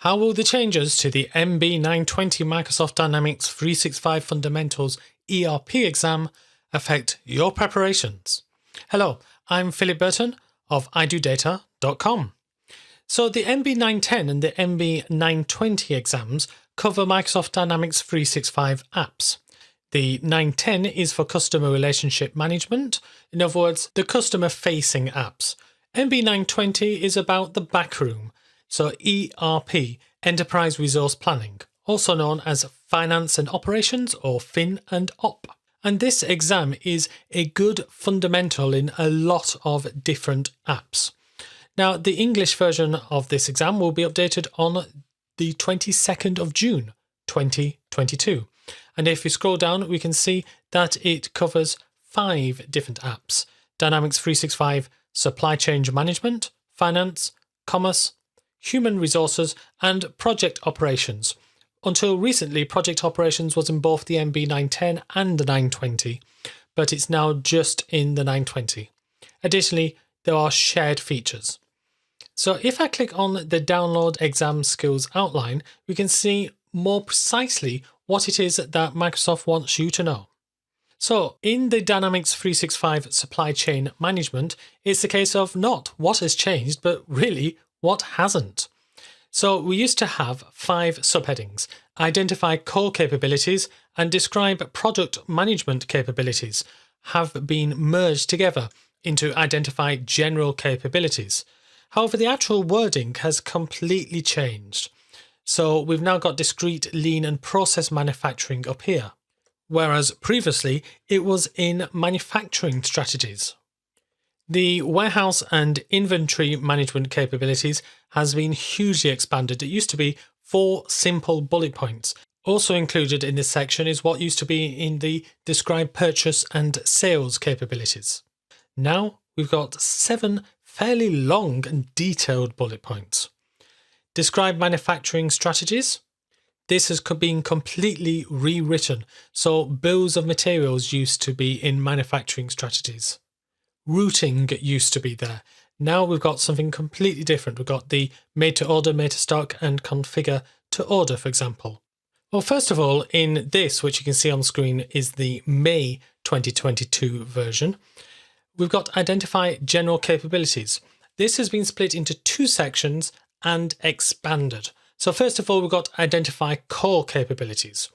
How will the changes to the MB-920 Microsoft Dynamics 365 Fundamentals ERP exam affect your preparations? Hello, I'm Philip Burton of idodata.com. So the MB-910 and the MB-920 exams cover Microsoft Dynamics 365 apps. The 910 is for customer relationship management, in other words, the customer-facing apps. MB-920 is about the backroom, so ERP, Enterprise Resource Planning, also known as Finance and Operations or Fin and Op. And this exam is a good fundamental in a lot of different apps. Now, the English version of this exam will be updated on the 22nd of June 2022. And if we scroll down, we can see that it covers 5 different apps: Dynamics 365 Supply Chain Management, Finance, Commerce, Human Resources, and Project Operations. Until recently, Project Operations was in both the MB-910 and the 920, but it's now just in the 920. Additionally, there are shared features. So if I click on the Download Exam Skills outline, we can see more precisely what it is that Microsoft wants you to know. So in the Dynamics 365 Supply Chain Management, it's a case of not what has changed, but really what hasn't. So we used to have 5 subheadings: identify core capabilities and describe product management capabilities, have been merged together into identify general capabilities. However, the actual wording has completely changed. So we've now got discrete lean and process manufacturing up here, whereas previously it was in manufacturing strategies. The warehouse and inventory management capabilities has been hugely expanded. It used to be 4 simple bullet points. Also included in this section is what used to be in the describe purchase and sales capabilities. Now we've got 7 fairly long and detailed bullet points. Describe manufacturing strategies. This has been completely rewritten. So bills of materials used to be in manufacturing strategies. Routing used to be there. Now we've got something completely different. We've got the made to order, made to stock, and configure to order, for example. Well, first of all, in this, which you can see on screen, is the May 2022 version. We've got identify general capabilities. This has been split into 2 sections and expanded. So first of all, we've got identify core capabilities.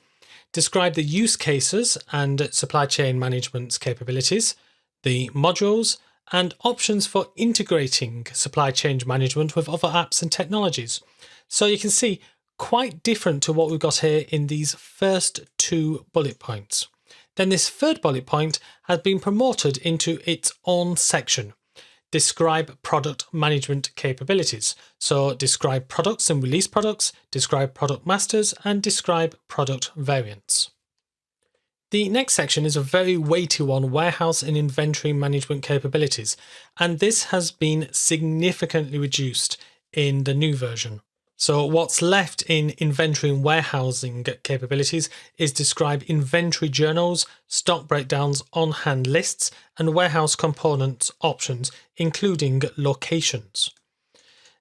Describe the use cases and supply chain management's capabilities, the modules, and options for integrating supply chain management with other apps and technologies. So you can see quite different to what we've got here in these first 2 bullet points. Then this third bullet point has been promoted into its own section. Describe product management capabilities. So describe products and release products, describe product masters, and describe product variants. The next section is a very weighty one: warehouse and inventory management capabilities, and this has been significantly reduced in the new version. So what's left in inventory and warehousing capabilities is describe inventory journals, stock breakdowns, on-hand lists, and warehouse components options, including locations.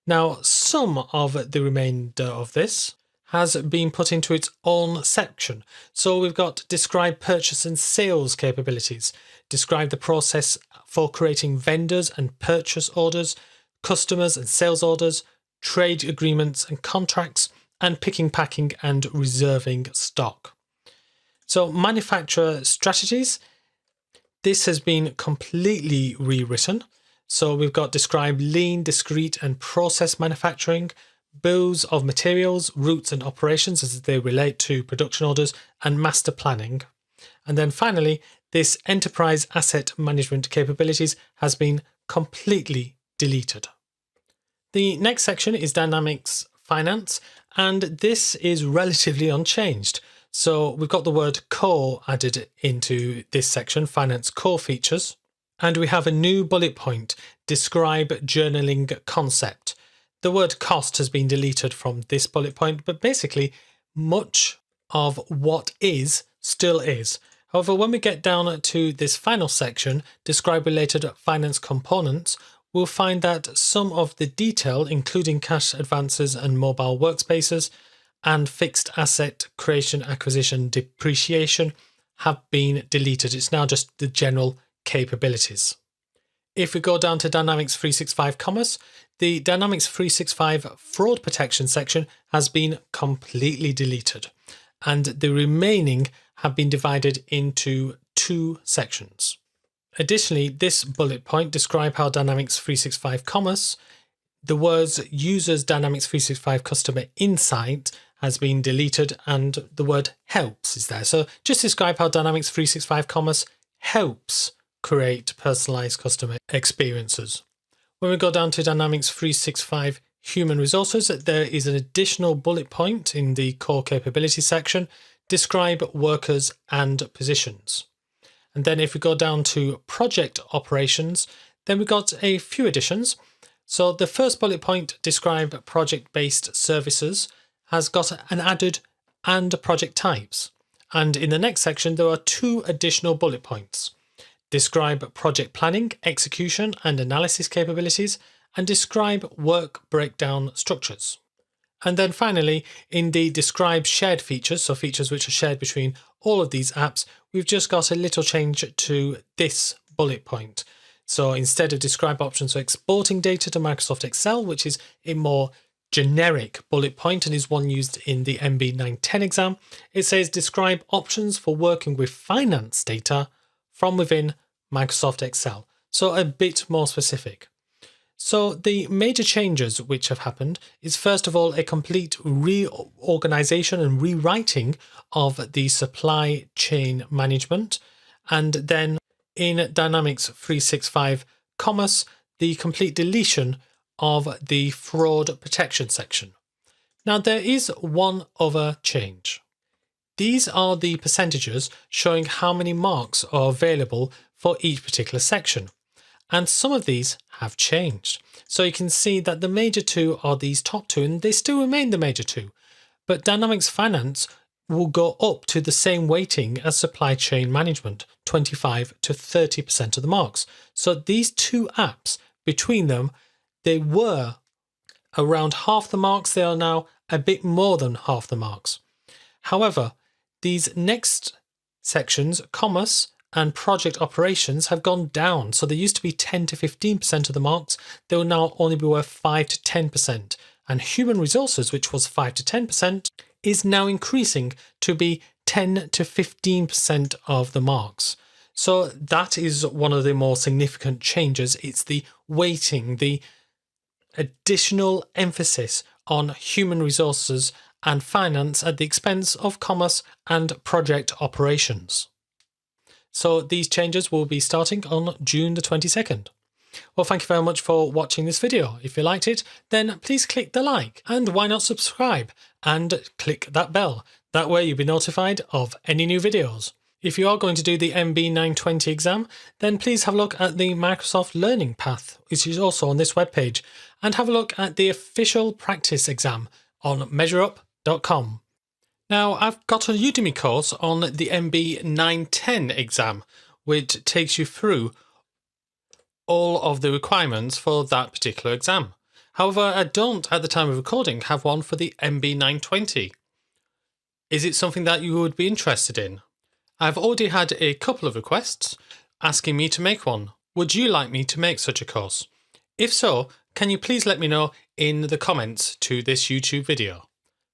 Now, some of the remainder of this has been put into its own section. So we've got describe purchase and sales capabilities, describe the process for creating vendors and purchase orders, customers and sales orders, trade agreements and contracts, and picking, packing, and reserving stock. So manufacturer strategies, this has been completely rewritten. So we've got describe lean, discrete, and process manufacturing, bills of materials, routes and operations as they relate to production orders, and master planning. And then finally, this enterprise asset management capabilities has been completely deleted. The next section is Dynamics Finance, and this is relatively unchanged. So we've got the word core added into this section, finance core features, and we have a new bullet point, describe journaling concept. The word cost has been deleted from this bullet point, but basically much of what is still is. However, when we get down to this final section, describe related finance components, we'll find that some of the detail, including cash advances and mobile workspaces, and fixed asset creation, acquisition, depreciation have been deleted. It's now just the general capabilities. If we go down to Dynamics 365 Commerce, the Dynamics 365 Fraud Protection section has been completely deleted, and the remaining have been divided into 2 sections. Additionally, this bullet point describes how Dynamics 365 Commerce, the words Users Dynamics 365 Customer Insight has been deleted, and the word helps is there. So just describe how Dynamics 365 Commerce helps create personalized customer experiences. When we go down to Dynamics 365 Human Resources, there is an additional bullet point in the core capability section, describe workers and positions. And then if we go down to project operations, then we've got a few additions. So the first bullet point, describe project-based services, has got an added and project types. And in the next section, there are 2 additional bullet points. Describe project planning, execution and analysis capabilities, and describe work breakdown structures. And then finally, in the describe shared features, so features which are shared between all of these apps, we've just got a little change to this bullet point. So instead of describe options for exporting data to Microsoft Excel, which is a more generic bullet point and is one used in the MB-920 exam, it says describe options for working with finance data from within Microsoft Excel. So a bit more specific. So the major changes which have happened is first of all a complete reorganization and rewriting of the supply chain management, and then in Dynamics 365 Commerce, the complete deletion of the fraud protection section. Now there is one other change. These are the percentages showing how many marks are available for each particular section. And some of these have changed. So you can see that the major 2 are these top 2, and they still remain the major 2. But Dynamics Finance will go up to the same weighting as supply chain management, 25 to 30% of the marks. So these 2 apps, between them, they were around half the marks. They are now a bit more than half the marks. However, these next sections, commerce and project operations, have gone down. So they used to be 10 to 15% of the marks. They will now only be worth 5 to 10%. And human resources, which was 5 to 10%, is now increasing to be 10 to 15% of the marks. So that is one of the more significant changes. It's the weighting, the additional emphasis on human resources and finance at the expense of commerce and project operations. So these changes will be starting on June the 22nd. Well, thank you very much for watching this video. If you liked it, then please click the like, and why not subscribe and click that bell. That way you'll be notified of any new videos. If you are going to do the MB-920 exam, then please have a look at the Microsoft Learning Path, which is also on this webpage, and have a look at the official practice exam on measurup.com. Now, I've got a Udemy course on the MB-910 exam, which takes you through all of the requirements for that particular exam. However, I don't, at the time of recording, have one for the MB-920. Is it something that you would be interested in? I've already had a couple of requests asking me to make one. Would you like me to make such a course? If so, can you please let me know in the comments to this YouTube video?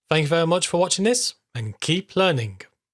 Thank you very much for watching this, and keep learning.